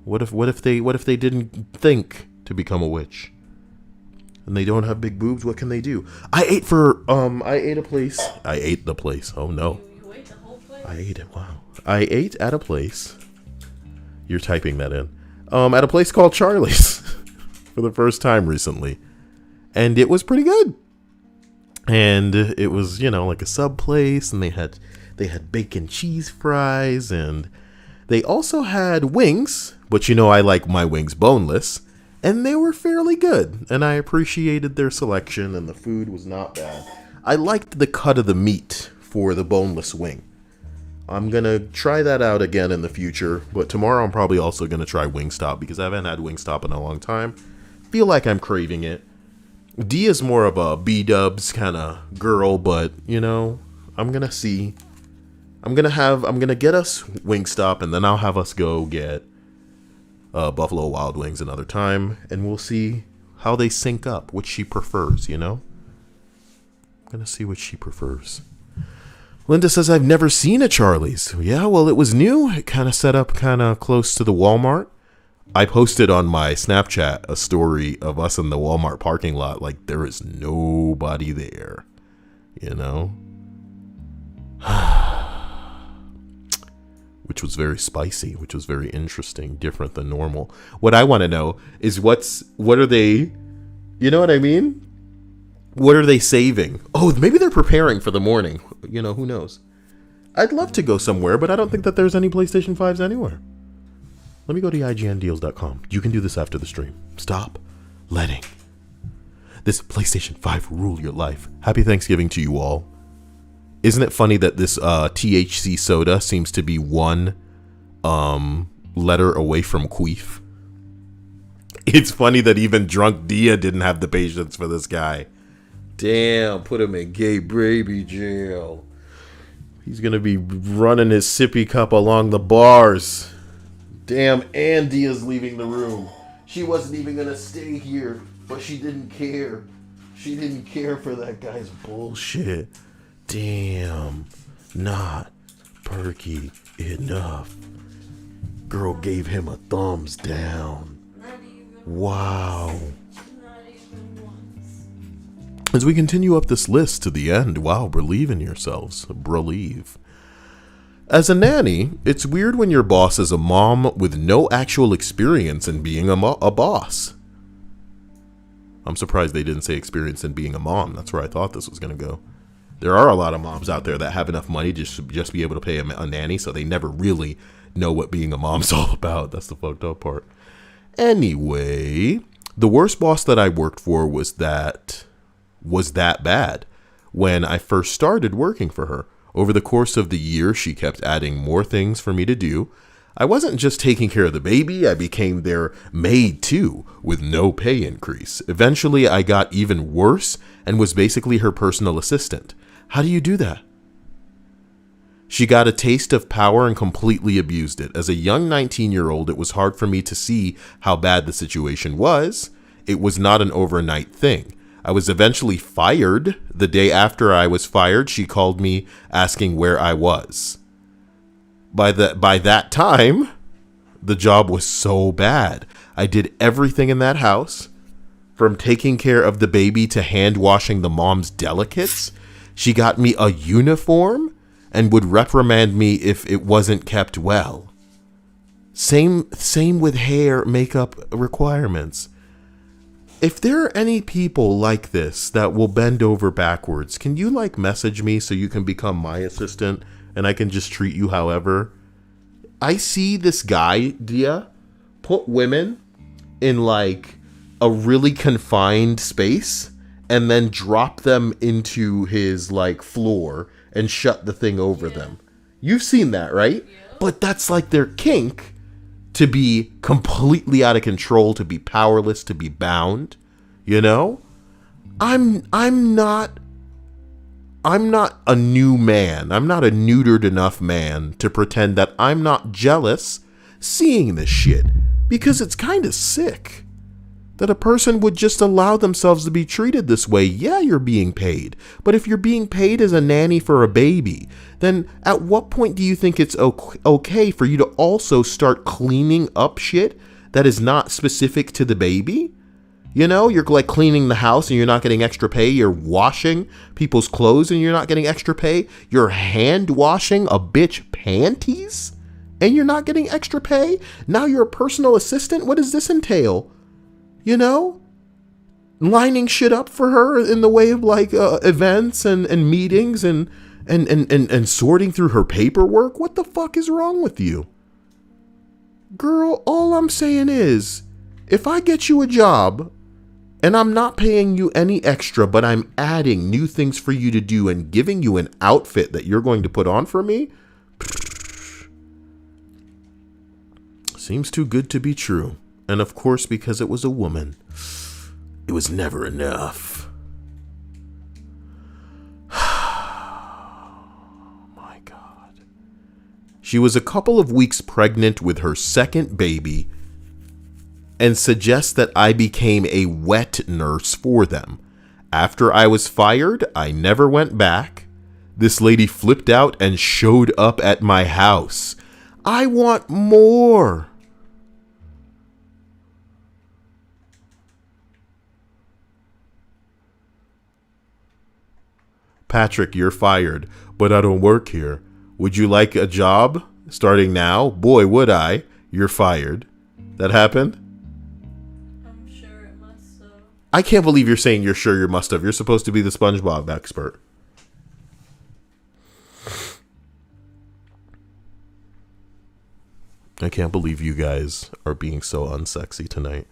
What if they didn't think to become a witch? And they don't have big boobs, what can they do? I ate the place. Oh no. You ate the whole place? I ate it. Wow. I ate at a place. You're typing that in. At a place called Charlie's for the first time recently. And it was pretty good. And it was, like a sub place, and they had bacon cheese fries, and they also had wings, but I like my wings boneless, and they were fairly good, and I appreciated their selection, and the food was not bad. I liked the cut of the meat for the boneless wing. I'm going to try that out again in the future, but tomorrow I'm probably also going to try Wingstop, because I haven't had Wingstop in a long time. Feel like I'm craving it. Dia's more of a B-dubs kind of girl, but, I'm going to see. I'm going to get us Wingstop, and then I'll have us go get Buffalo Wild Wings another time, and we'll see how they sync up, which she prefers, I'm going to see what she prefers. Linda says, I've never seen a Charlie's. Yeah, well, it was new. It kind of set up kind of close to the Walmart. I posted on my Snapchat a story of us in the Walmart parking lot, like there is nobody there, which was very spicy, which was very interesting, different than normal. What I want to know is what are they, you know what I mean? What are they saving? Oh, maybe they're preparing for the morning. Who knows? I'd love to go somewhere, but I don't think that there's any PlayStation 5s anywhere. Let me go to igndeals.com. You can do this after the stream. Stop letting this PlayStation 5 rule your life. Happy Thanksgiving to you all. Isn't it funny that this THC soda seems to be one letter away from queef? It's funny that even drunk Dia didn't have the patience for this guy. Damn, put him in gay baby jail. He's going to be running his sippy cup along the bars. Damn, and Dia's leaving the room. She wasn't even gonna stay here, but she didn't care. She didn't care for that guy's bullshit. Damn, not perky enough. Girl gave him a thumbs down. Wow. As we continue up this list to the end, wow, believe in yourselves. Believe. As a nanny, it's weird when your boss is a mom with no actual experience in being a boss. I'm surprised they didn't say experience in being a mom. That's where I thought this was going to go. There are a lot of moms out there that have enough money to just be able to pay a nanny, so they never really know what being a mom's all about. That's the fucked up part. Anyway, the worst boss that I worked for was that bad when I first started working for her. Over the course of the year, she kept adding more things for me to do. I wasn't just taking care of the baby, I became their maid too, with no pay increase. Eventually, I got even worse and was basically her personal assistant. How do you do that? She got a taste of power and completely abused it. As a young 19-year-old, it was hard for me to see how bad the situation was. It was not an overnight thing. I was eventually fired. The day after I was fired, she called me asking where I was. By that time, the job was so bad. I did everything in that house, from taking care of the baby to hand washing the mom's delicates. She got me a uniform and would reprimand me if it wasn't kept well. Same with hair, makeup requirements. If there are any people like this that will bend over backwards, can you message me so you can become my assistant and I can just treat you however? I see this guy, Dia, put women in a really confined space and then drop them into his floor and shut the thing over them. You've seen that, right? Yeah. But that's their kink, to be completely out of control, to be powerless, to be bound. You know? I'm not a new man. I'm not a neutered enough man to pretend that I'm not jealous seeing this shit, because it's kind of sick that a person would just allow themselves to be treated this way. Yeah, you're being paid, but if you're being paid as a nanny for a baby, then at what point do you think it's okay for you to also start cleaning up shit that is not specific to the baby? You know, you're cleaning the house and you're not getting extra pay. You're washing people's clothes and you're not getting extra pay. You're hand washing a bitch panties and you're not getting extra pay. Now you're a personal assistant. What does this entail? You know, lining shit up for her in the way of events and meetings and sorting through her paperwork. What the fuck is wrong with you? Girl, all I'm saying is, if I get you a job and I'm not paying you any extra, but I'm adding new things for you to do and giving you an outfit that you're going to put on for me, seems too good to be true. And of course, because it was a woman, it was never enough. My God. She was a couple of weeks pregnant with her second baby and suggests that I became a wet nurse for them. After I was fired, I never went back. This lady flipped out and showed up at my house. I want more. Patrick, you're fired, but I don't work here. Would you like a job starting now? Boy, would I. You're fired. That happened? I'm sure it must have. I can't believe you're saying you're sure you must have. You're supposed to be the SpongeBob expert. I can't believe you guys are being so unsexy tonight.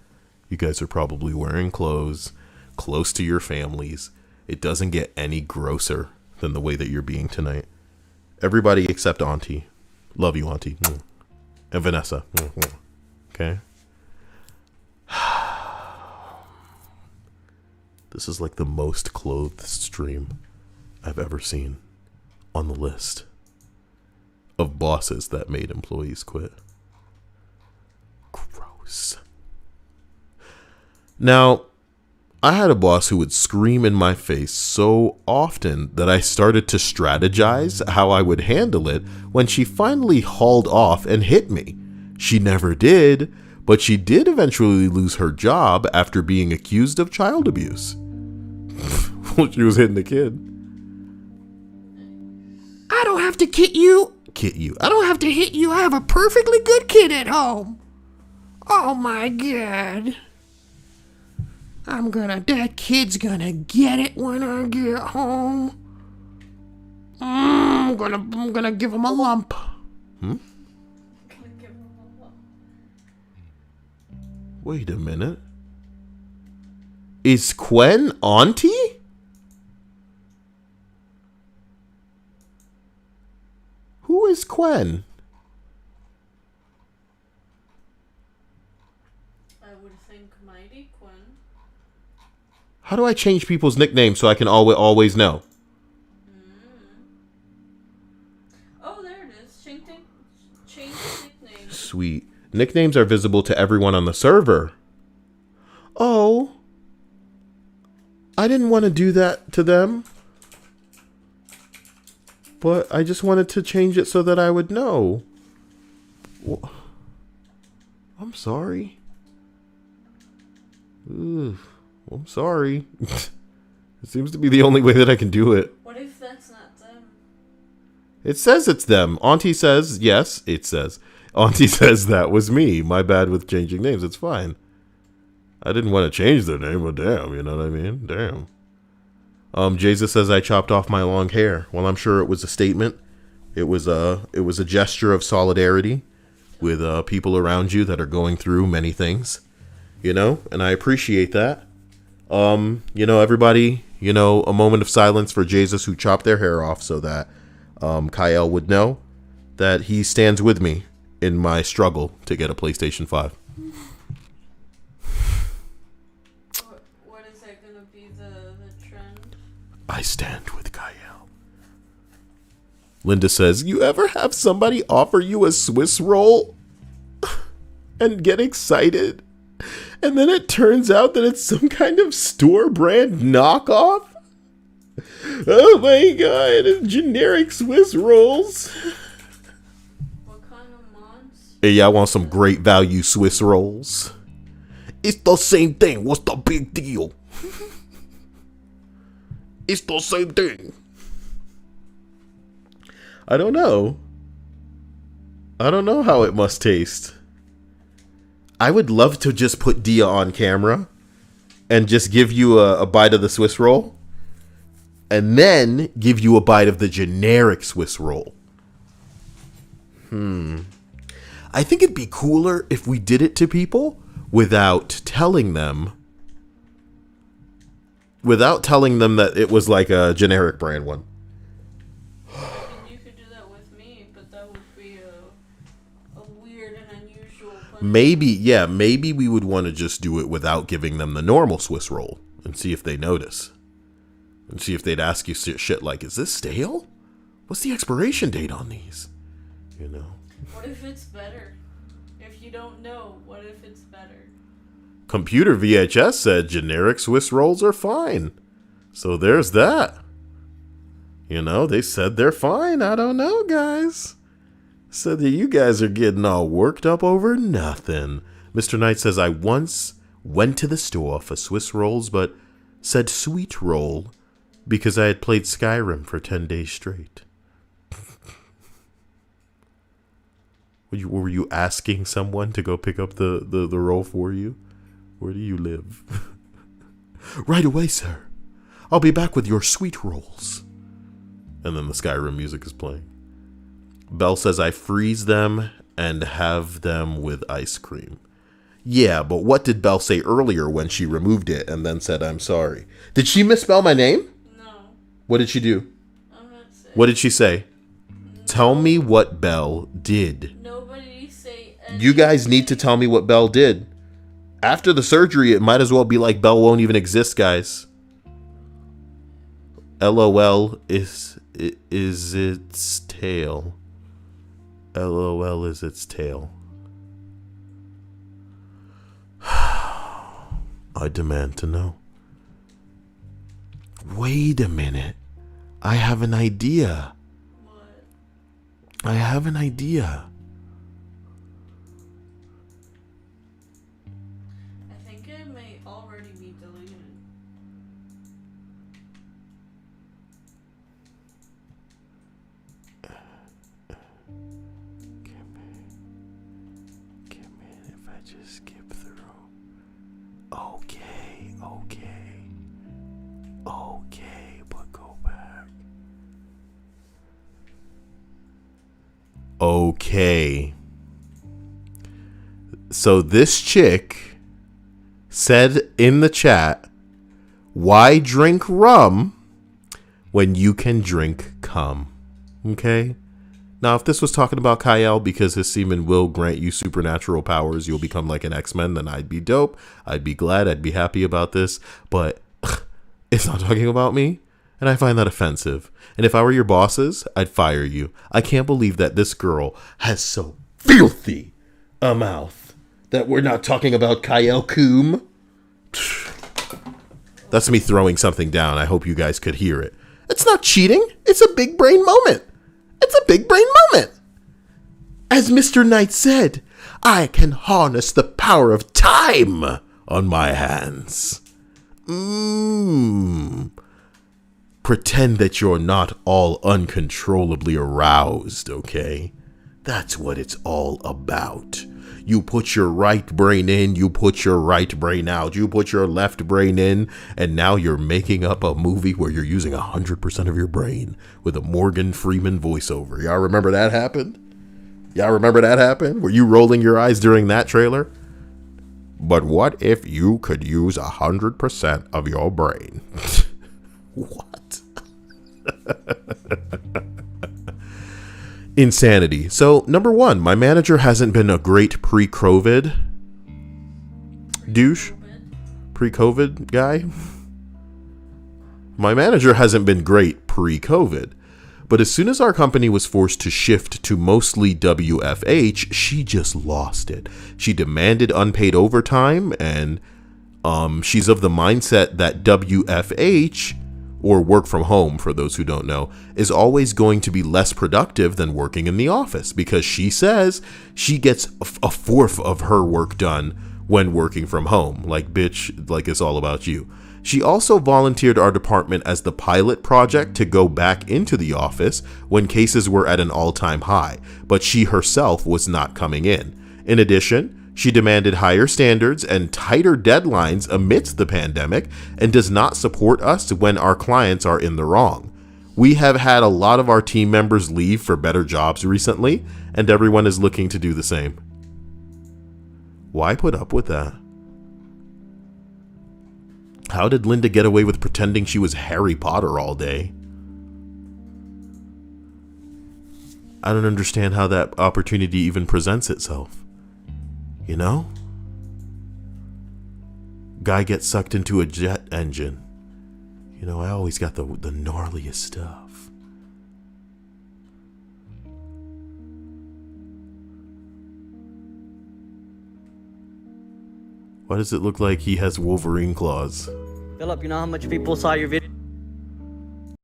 You guys are probably wearing clothes close to your families. It doesn't get any grosser than the way that you're being tonight. Everybody except Auntie. Love you, Auntie. And Vanessa. Okay? This is the most clothed stream I've ever seen on the list of bosses that made employees quit. Gross. Now, I had a boss who would scream in my face so often that I started to strategize how I would handle it when she finally hauled off and hit me. She never did, but she did eventually lose her job after being accused of child abuse. She was hitting the kid. I don't have to kit you. I don't have to hit you. I have a perfectly good kid at home. Oh my God. That kid's gonna get it when I get home. I'm gonna give him a lump. Wait a minute. Is Quen auntie? Who is Quen? I would think Mighty Quinn. How do I change people's nicknames so I can always know? Oh, there it is. Change nickname. Sweet. Nicknames are visible to everyone on the server. Oh. I didn't want to do that to them. But I just wanted to change it so that I would know. I'm sorry. Ugh. I'm sorry. It seems to be the only way that I can do it. What if that's not them? It says it's them. Auntie says, yes, it says. Auntie says that was me. My bad with changing names. It's fine. I didn't want to change their name, but damn, you know what I mean? Damn. Jesus says I chopped off my long hair. Well, I'm sure it was a statement. It was a gesture of solidarity with people around you that are going through many things, you know, and I appreciate that. You know, everybody, you know, a moment of silence for Jesus who chopped their hair off so that Kyle would know that he stands with me in my struggle to get a PlayStation 5. What is that going to be the trend? I stand with Kyle. Linda says, you ever have somebody offer you a Swiss roll and get excited? And then it turns out that it's some kind of store brand knockoff? Oh my God, it's generic Swiss rolls. What kind of monster? Hey, I want some great value Swiss rolls. It's the same thing. What's the big deal? It's the same thing. I don't know. I don't know how it must taste. I would love to just put Dia on camera and just give you a bite of the Swiss roll and then give you a bite of the generic Swiss roll. I think it'd be cooler if we did it to people without telling them that it was like a generic brand one. You could do that with me, but that would be a weird and unusual punishment. Maybe we would want to just do it without giving them the normal Swiss roll and see if they notice. And see if they'd ask you shit like, is this stale? What's the expiration date on these? You know. What if it's better? If you don't know, what if it's better? Computer VHS said generic Swiss rolls are fine. So there's that. You know, they said they're fine. I don't know, guys. Said that you guys are getting all worked up over nothing. Mr. Knight says, I once went to the store for Swiss rolls, but said sweet roll because I had played Skyrim for 10 days straight. Were you asking someone to go pick up the roll for you? Where do you live? Right away, sir. I'll be back with your sweet rolls. And then the Skyrim music is playing. Belle says, I freeze them and have them with ice cream. Yeah, but what did Belle say earlier when she removed it and then said, I'm sorry? Did she misspell my name? No. What did she do? I'm not saying. What did she say? No. Tell me what Belle did. Nobody say anything. You guys need to tell me what Belle did. After the surgery, it might as well be like Belle won't even exist, guys. LOL is its tail. LOL is its tail. I demand to know. Wait a minute. I have an idea. What? I have an idea. I think it may already be deleted. Give me if I just skip through. Okay, but go back. Okay. So this chick said in the chat, why drink rum when you can drink cum? Okay? Now, if this was talking about Kyle because his semen will grant you supernatural powers, you'll become like an X-Men, then I'd be dope. I'd be glad. I'd be happy about this. But it's not talking about me. And I find that offensive. And if I were your bosses, I'd fire you. I can't believe that this girl has so filthy a mouth that we're not talking about Kyle Coom. That's me throwing something down. I hope you guys could hear it. It's not cheating. It's a big brain moment. It's a big brain moment. As Mr. Knight said, I can harness the power of time on my hands. Pretend that you're not all uncontrollably aroused, okay? That's what it's all about. You put your right brain in, you put your right brain out, you put your left brain in, and now you're making up a movie where you're using 100% of your brain with a Morgan Freeman voiceover. Y'all remember that happened? Were you rolling your eyes during that trailer? But what if you could use 100% of your brain? What? Insanity. So, number one, my manager hasn't been a great pre-COVID douche. Pre-COVID guy. My manager hasn't been great pre-COVID. But as soon as our company was forced to shift to mostly WFH, she just lost it. She demanded unpaid overtime, and she's of the mindset that WFH, or work from home for those who don't know, is always going to be less productive than working in the office, because she says she gets a fourth of her work done when working from home. Like, bitch, like it's all about you. She also volunteered our department as the pilot project to go back into the office when cases were at an all-time high, but she herself was not coming in. In addition, she demanded higher standards and tighter deadlines amidst the pandemic and does not support us when our clients are in the wrong. We have had a lot of our team members leave for better jobs recently, and everyone is looking to do the same. Why put up with that? How did Linda get away with pretending she was Harry Potter all day? I don't understand how that opportunity even presents itself. You know? Guy gets sucked into a jet engine. You know, I always got the gnarliest stuff. Why does it look like he has Wolverine claws? Philip, you know how much people saw your video?